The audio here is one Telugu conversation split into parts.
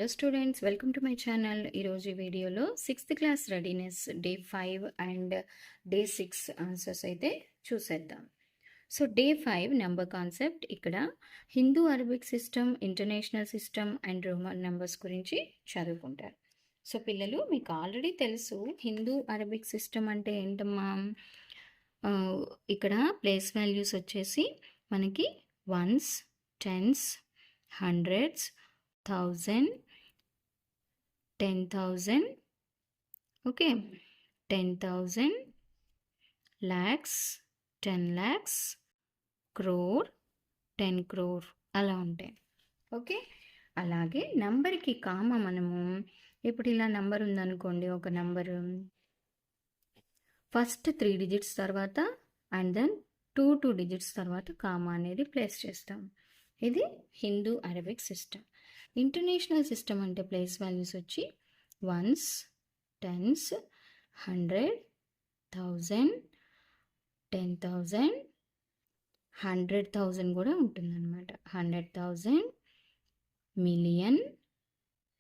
Hello students, welcome to my channel. ఈరోజు ఈ వీడియోలో 6th class readiness day 5 and day 6 answers అయితే చూసేద్దాం. సో డే 5 నెంబర్ కాన్సెప్ట్, ఇక్కడ Hindu Arabic system, international system and Roman numbers గురించి చదువుకుంటారు. సో పిల్లలు, మీకు ఆల్రెడీ తెలుసు హిందూ అరబిక్ సిస్టమ్ అంటే ఏంటమ్మా. ఇక్కడ ప్లేస్ వాల్యూస్ వచ్చేసి మనకి ones, tens, hundreds, 1000, 10,000, okay, 10,000, lakhs, 10 lakhs, crore, 10 crore అలా ఉంటాయి. ఓకే, అలాగే నంబర్కి కామా మనము ఇప్పుడు ఇలా నంబర్ ఉందనుకోండి, ఒక నంబరు ఫస్ట్ 3 డిజిట్స్ తర్వాత అండ్ దెన్ 2 డిజిట్స్ తర్వాత కామా అనేది ప్లేస్ చేస్తాం. ఇది Hindu Arabic system. International system అంటే ప్లేస్ వాల్యూస్ వచ్చి వన్స్, టెన్స్, 100, 1000, 10,000, 100,000 కూడా ఉంటుందన్నమాట. 100,000, మిలియన్,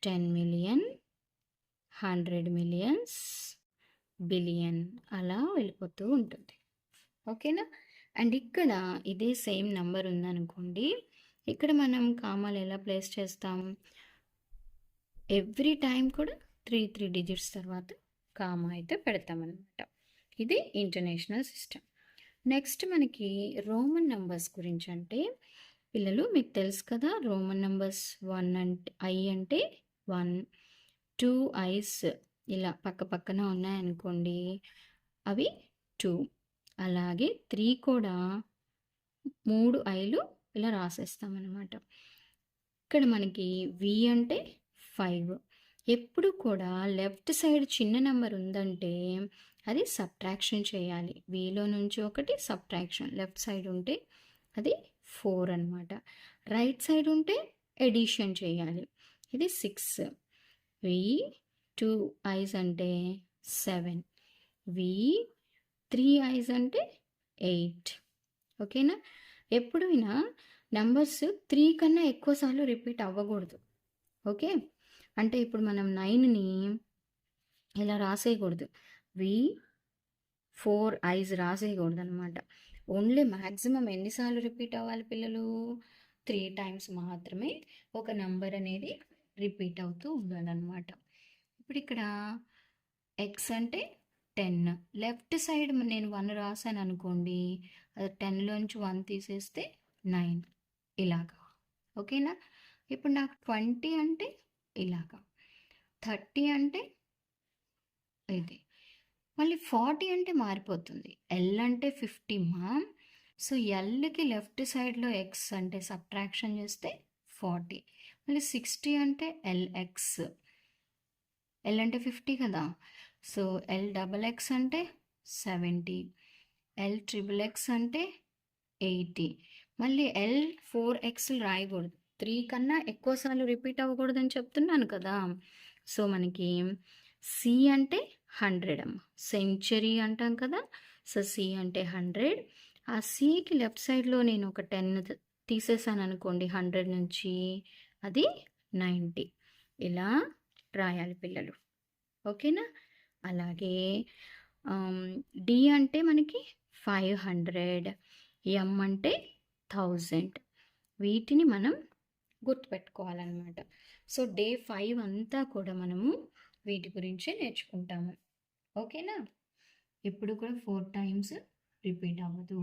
10 మిలియన్, 100 మిలియన్స్, బిలియన్ అలా వెళ్ళిపోతూ ఉంటుంది. ఓకేనా. అండ్ ఇక్కడ ఇదే సేమ్ నంబర్ ఉందనుకోండి, ఇక్కడ మనం కామాలు ఎలా ప్లేస్ చేస్తాం, ఎవ్రీ టైం కూడా 3 డిజిట్స్ తర్వాత కామా అయితే పెడతామన్నమాట. ఇది ఇంటర్నేషనల్ సిస్టమ్. నెక్స్ట్ మనకి రోమన్ నెంబర్స్ గురించి అంటే పిల్లలు మీకు తెలుసు కదా, రోమన్ నెంబర్స్ 1 అంటే ఐ అంటే 1, 2 ఐస్ ఇలా పక్క పక్కన ఉన్నాయనుకోండి, అవి 2. అలాగే 3 కూడా 3 ఐలు ఇలా రాసేస్తామన్నమాట. ఇక్కడ మనకి వి అంటే 5. ఎప్పుడు కూడా లెఫ్ట్ సైడ్ చిన్న నెంబర్ ఉందంటే అది సబ్ట్రాక్షన్ చేయాలి. విలో నుంచి ఒకటి సబ్ట్రాక్షన్. లెఫ్ట్ సైడ్ ఉంటే అది 4 అనమాట. రైట్ సైడ్ ఉంటే ఎడిషన్ చేయాలి. ఇది 6. వి 2 ఐస్ అంటే 7. వి 3 ఐస్ అంటే 8. ఓకేనా. ఎప్పుడైనా నెంబర్స్ 3 కన్నా ఎక్కువసార్లు రిపీట్ అవ్వకూడదు. ఓకే, అంటే ఇప్పుడు మనం 9ని ఇలా రాసేయకూడదు, వి 4 ఐస్ రాసేయకూడదు అనమాట. ఓన్లీ మ్యాక్సిమం ఎన్నిసార్లు రిపీట్ అవ్వాలి పిల్లలు, 3 టైమ్స్ మాత్రమే ఒక నెంబర్ అనేది రిపీట్ అవుతూ ఉండాలన్నమాట. ఇప్పుడు ఇక్కడ ఎక్స్ అంటే 10. లెఫ్ట్ సైడ్ నేను 1 రాశాను అనుకోండి, అది 10లోంచి 1 తీసేస్తే 9 ఇలాగా. ఓకేనా. ఇప్పుడు నాకు 20 అంటే ఇలాగా, 30 అంటే ఇది, మళ్ళీ 40 అంటే మారిపోతుంది. ఎల్ అంటే 50 మా. సో ఎల్కి లెఫ్ట్ సైడ్లో ఎక్స్ అంటే సబ్ట్రాక్షన్ చేస్తే 40. మళ్ళీ 60 అంటే ఎల్ఎక్స్. ఎల్ అంటే 50 కదా, సో ఎల్ డబల్ ఎక్స్ అంటే 70. ఎల్ ట్రిపుల్ ఎక్స్ అంటే 80. మళ్ళీ ఎల్ 4x రాయకూడదు, 3 కన్నా ఎక్కువసార్లు రిపీట్ అవ్వకూడదని చెప్తున్నాను కదా. సో మనకి సి అంటే 100 అమ్మ, సెంచరీ అంటాం కదా. సో సి అంటే 100. ఆ సికి లెఫ్ట్ సైడ్లో నేను ఒక 10 తీసేసాను అనుకోండి 100 నుంచి, అది 90. ఇలా రాయాలి పిల్లలు. ఓకేనా. అలాగే డి అంటే మనకి 500, ఎం అంటే 1000. వీటిని మనం గుర్తుపెట్టుకోవాలన్నమాట. సో డే 5 అంతా కూడా మనము వీటి గురించే నేర్చుకుంటాము. ఓకేనా. ఇప్పుడు కూడా 4 టైమ్స్ రిపీట్ అవ్వదు,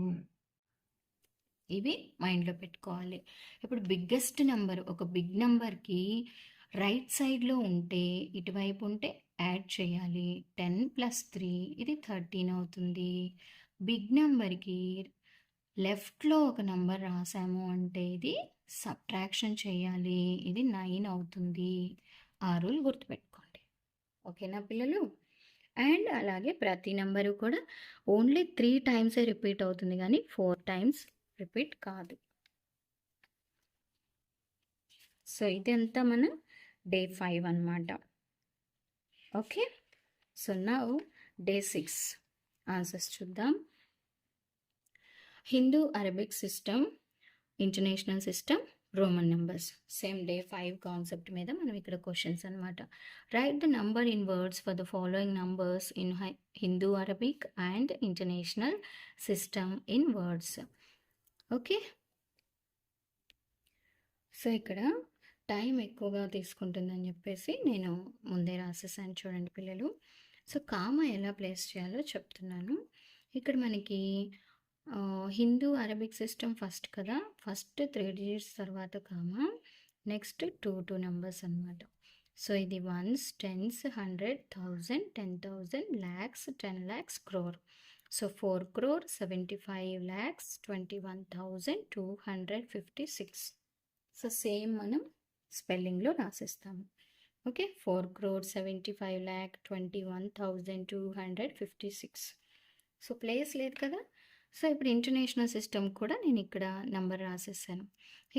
ఇవి మైండ్లో పెట్టుకోవాలి. ఇప్పుడు బిగ్గెస్ట్ నెంబర్, ఒక బిగ్ నెంబర్కి రైట్ సైడ్లో ఉంటే ఇటువైపు ఉంటే యాడ్ చేయాలి. 10 + 3 ఇది 13 అవుతుంది. బిగ్ నెంబర్కి లెఫ్ట్లో ఒక నెంబర్ రాసాము అంటే ఇది సబ్ట్రాక్షన్ చేయాలి, ఇది 9 అవుతుంది. ఆ రూల్ గుర్తుపెట్టుకోండి. ఓకేనా పిల్లలు. అండ్ అలాగే ప్రతి నెంబరు కూడా ఓన్లీ 3 టైమ్సే రిపీట్ అవుతుంది, కానీ 4 టైమ్స్ రిపీట్ కాదు. సో ఇదంతా మన డే 5 అన్నమాట. Okay, so now day 6 answers చూద్దాం. Hindu Arabic system, international system, Roman numbers same day 5 concept మీద మనం ఇక్కడ క్వశ్చన్స్ అనమాట. Write the number in words for the following numbers in Hindu Arabic and international system in words. Okay, so ఇక్కడ టైం ఎక్కువగా తీసుకుంటుందని చెప్పేసి నేను ముందే రాసేసాను చూడండి పిల్లలు. సో కామా ఎలా ప్లేస్ చేయాలో చెప్తున్నాను. ఇక్కడ మనకి హిందూ అరబిక్ సిస్టమ్ ఫస్ట్ కదా, ఫస్ట్ 3 డిజిట్స్ తర్వాత కామా, నెక్స్ట్ 2 నెంబర్స్ అనమాట. సో ఇది ones, tens, 100, 1000, 10,000, lakhs, 10 lakhs, crore. So 4 crore 75 lakhs 21,256. So same మనం స్పెల్లింగ్లో రాసిస్తాము. Okay, 4 crore 75 lakh 21,256. So place లేదు కదా. సో ఇప్పుడు ఇంటర్నేషనల్ సిస్టమ్ కూడా నేను ఇక్కడ నంబర్ రాసేసాను.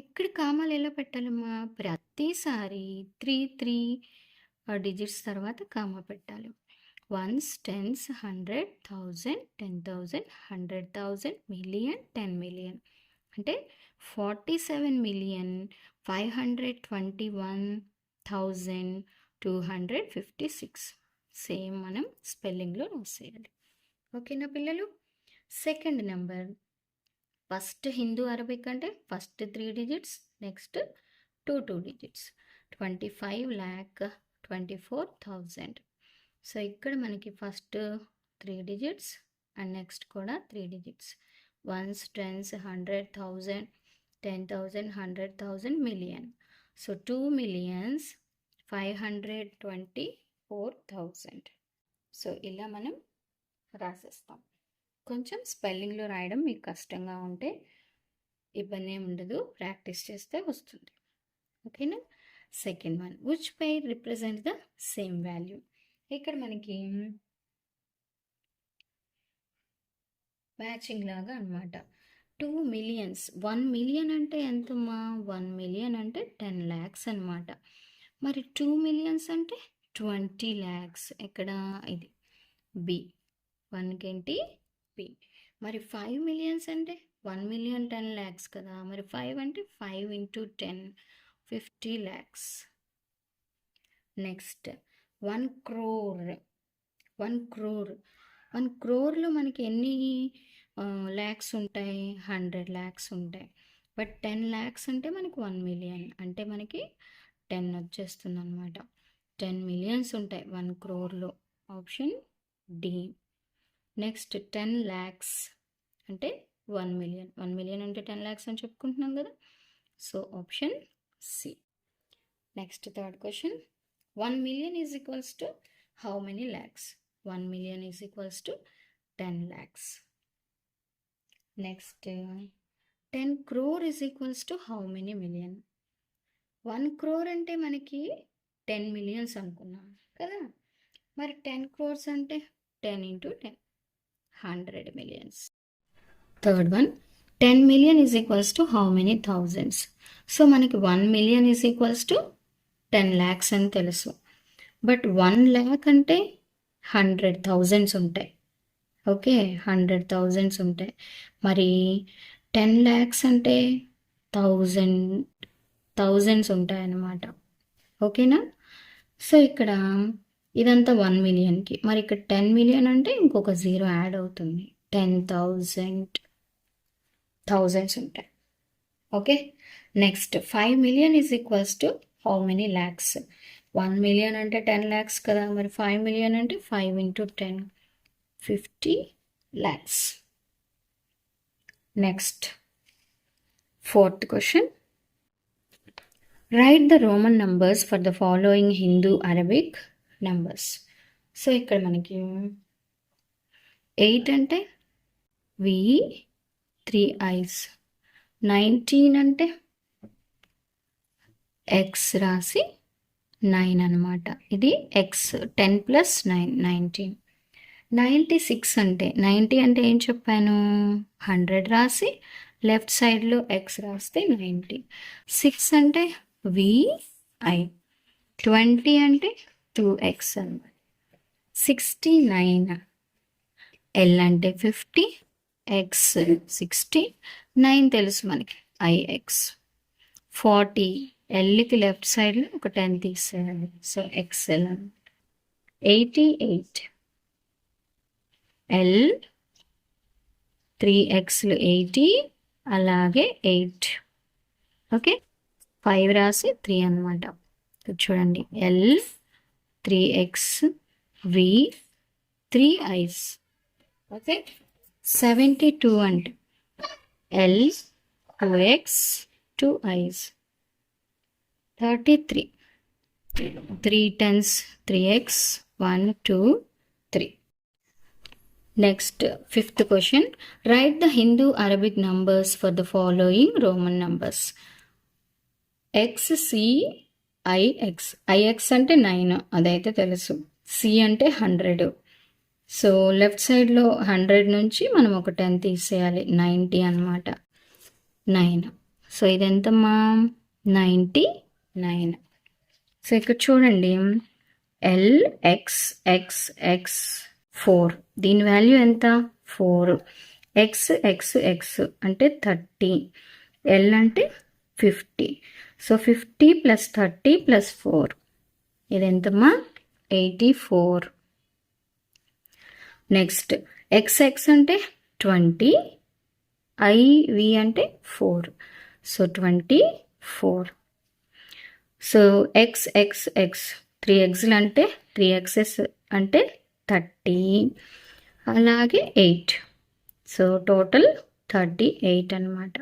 ఇక్కడ కామాలు ఎలా పెట్టాలమ్మా, ప్రతిసారి 3 డిజిట్స్ తర్వాత కామా పెట్టాలి. వన్స్, టెన్స్, 100, 1000, 10,000, 100,000, మిలియన్, 10 మిలియన్ అంటే 47,521,256. సేమ్ మనం స్పెల్లింగ్లో రాసేయాలి. ఓకేనా పిల్లలు. Second number, first Hindu Arabic అంటే first 3 digits, next 2 digits, 25,24,000. So ఇక్కడ మనకి ఫస్ట్ 3 డిజిట్స్ అండ్ నెక్స్ట్ కూడా 3 digits. Ones, tens, 100, 1000, 10,000, 100,000, million. So 2,524,000. So ఇలా మనం రాసేస్తాం. కొంచెం స్పెల్లింగ్లో రాయడం మీకు కష్టంగా ఉంటే ఇబ్బంది ఏమి ఉండదు, ప్రాక్టీస్ చేస్తే వస్తుంది. ఓకేనా. Second one, which pair represent the same value. ఇక్కడ మనకి మ్యాచింగ్ లాగా అనమాట. 2 millions, 1 million అంటే ఎంతమ్మా, 1 million అంటే 10 lakhs అనమాట. మరి 2 millions అంటే 20 lakhs. ఇక్కడ ఇది బి, 1 ఏంటి బి. మరి 5 millions అంటే 1 million 10 lakhs కదా. మరి 5 అంటే 5 into 10, 50 lakhs. Next 1 crore. 1 crore, 1 crore మనకి ఎన్ని ల్యాక్స్ ఉంటాయి, 100 lakhs ఉంటాయి. బట్ 10 lakhs అంటే మనకి 1 million అంటే మనకి 10 వచ్చేస్తుంది అనమాట. 10 millions ఉంటాయి 1 crore. Option D. Next 10 lakhs అంటే 1 million. 1 million అంటే 10 lakhs అని చెప్పుకుంటున్నాం కదా. So option C. Next third question, 1 million is equals to how many lakhs. 1 million is equals to 10 lakhs. Next 10 crore is equals to how many million. 1 crore అంటే మనకి 10 millions అనుకున్నాం కదా. మరి 10 crores అంటే 10 into 10, 100 millions. Third one, 10 million is equals to how many thousands. So మనకి 1 million is equals to 10 lakhs అని తెలుసు. బట్ 1 lakh అంటే 100,000 ఉంటాయి. ఓకే, 100,000 ఉంటాయి. మరి 10 lakhs అంటే 1000 ఉంటాయి అన్నమాట. ఓకేనా. సో ఇక్కడ ఇదంతా 1 millionకి, మరి ఇక్కడ 10 million అంటే ఇంకొక 0 యాడ్ అవుతుంది. 10,000 ఉంటాయి. Okay. Next 5 million is equals to how many lakhs. 1 million అంటే 10 lakhs కదా. మరి 5 million అంటే 5 into 10, 50 lakhs. Next fourth question, right the Roman numbers for the following Hindu Arabic numbers. So ఇక్కడ మనకి 8 అంటే వి 3 eyes, 19 అంటే ఎక్స్ రాసి 9 అనమాట. ఇది ఎక్స్, 10 + 9, 19. 96 అంటే 90 అంటే ఏం చెప్పాను, 100 రాసి లెఫ్ట్ సైడ్లో ఎక్స్ రాస్తే 90. 6 అంటే విఐ, 20 అంటే 2x అనమాట. 69 ఎల్ అంటే 50, ఎక్స్ 60, 9 తెలుసు మనకి ఐఎక్స్. 40, ఎల్కి లెఫ్ట్ సైడ్లో ఒక 10 తీసేయాలి. సో ఎక్స్ఎల్ 88, ఎల్ 3xలు 80, అలాగే 8. ఓకే, 5 రాసి 3 అనమాట. చూడండి, ఎల్ 3x, వి 3 ఐస్. ఓకే, 72 అంటే L 2x 2 ice. 33, 3 10s 3x 1 2 3. Next, fifth question. Write the Hindu Arabic numbers for the following Roman numbers. XC IX. IX అంటే 9, అదైతే తెలుసు. C అంటే 100. సో లెఫ్ట్ సైడ్లో 100 నుంచి మనం ఒక 10 తీసేయాలి, 90 అనమాట. 9. సో ఇది ఎంతమ్మా? 99. సో ఇక్కడ చూడండి, LXXX 4, దీని వాల్యూ ఎంత? 4. XXX అంటే 30, L అంటే 50. సో 50 + 30 + 4, ఇది ఎంతమ్మా? 84. నెక్స్ట్ XX అంటే 20, IV అంటే 4, సో 24. సో XXX 3xలు అంటే 3xs అంటే 30, అలాగే 8. సో టోటల్ 38 అనమాట.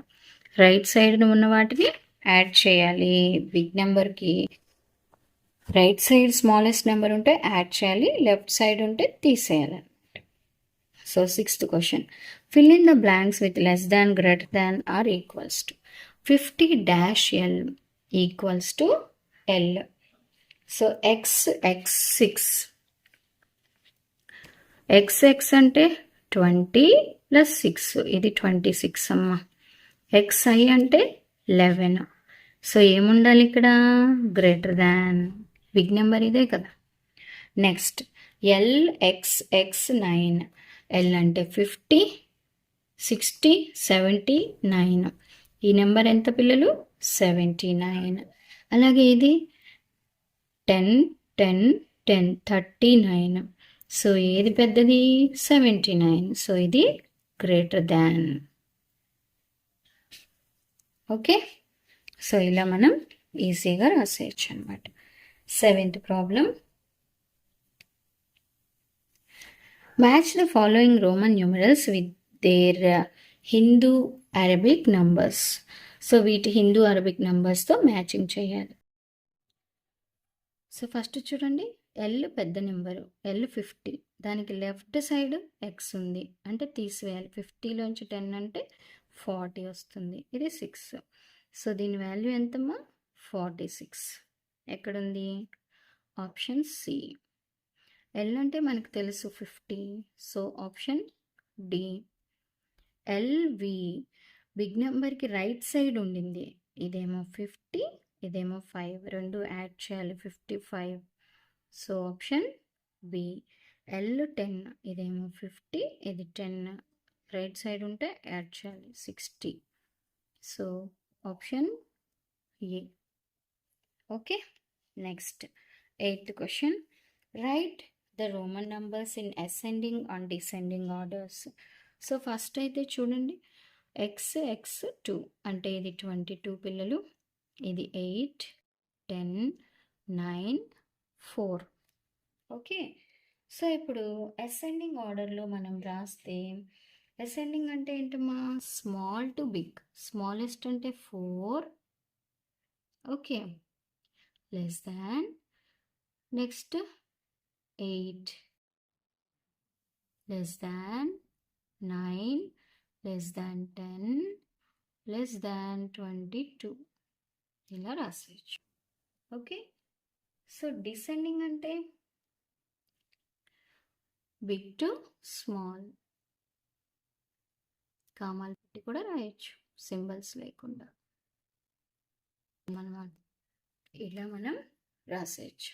రైట్ సైడ్ ఉన్న వాటిని యాడ్ చేయాలి. బిగ్ నెంబర్కి రైట్ సైడ్ స్మాలెస్ట్ నెంబర్ ఉంటే యాడ్ చేయాలి, లెఫ్ట్ సైడ్ ఉంటే తీసేయాలి. So sixth question. Fill in the blanks with less than, greater than or equals to. 50-L equals to L. So XX 6. XX అంటే 20 + 6, ఇది 26 అమ్మ. XI అంటే 11. సో ఏముండాలి ఇక్కడ? Greater than. బిగ్ నెంబర్ ఇదే కదా. Next LXX 9. L అంటే 50, 60, 79. ఈ నెంబర్ ఎంత పిల్లలు? 79. అలాగే ఇది 10 10 10 39. సో ఏది పెద్దది? 79. సో ఇది గ్రేటర్ దాన్. ఓకే, సో ఇలా మనం ఈజీగా రాసేయచ్చు అనమాట. 7th problem. Match the following Roman numerals with their Hindu Arabic numbers. So వీటి హిందూ అరబిక్ నంబర్స్తో మ్యాచింగ్ చేయాలి. సో ఫస్ట్ చూడండి, ఎల్ పెద్ద నెంబరు, L 50, దానికి లెఫ్ట్ సైడ్ ఎక్స్ ఉంది అంటే తీసివేయాలి. 50లోంచి 10 అంటే 40 వస్తుంది, ఇది 6. సో దీని వాల్యూ ఎంతమ్మా? 46. ఎక్కడుంది? Option C. ఎల్ అంటే మనకు తెలుసు 50, సో ఆప్షన్ డి. ఎల్వి బిగ్ నెంబర్కి రైట్ సైడ్ ఉండింది, ఇదేమో 50, ఇదేమో 5, రెండు యాడ్ చేయాలి, 55. So option B. L 10, ఇదేమో 50, ఇది 10, రైట్ సైడ్ ఉంటే యాడ్ చేయాలి, 60. So option A. Okay, next 8th question. Right the Roman numbers in ascending and descending orders. So first అయితే చూడండి, XX2 అంటే ఇది 22 పిల్లలు, ఇది 8, 10, 9, 4. ఓకే, సో ఇప్పుడు అసెండింగ్ ఆర్డర్లో మనం రాస్తే, అసెండింగ్ అంటే ఏంటమ్మా? Small to big. స్మాలెస్ట్ అంటే 4, okay, less than, next 8, less than 9, less than 10, less than 22. ఇలా రాసేయచ్చు. ఓకే, సో డిసెండింగ్ అంటే బిగ్ టు స్మాల్, కామాలు పెట్టి కూడా రాయొచ్చు, సింబల్స్ లేకుండా. ఇలా మనం రాసేయచ్చు.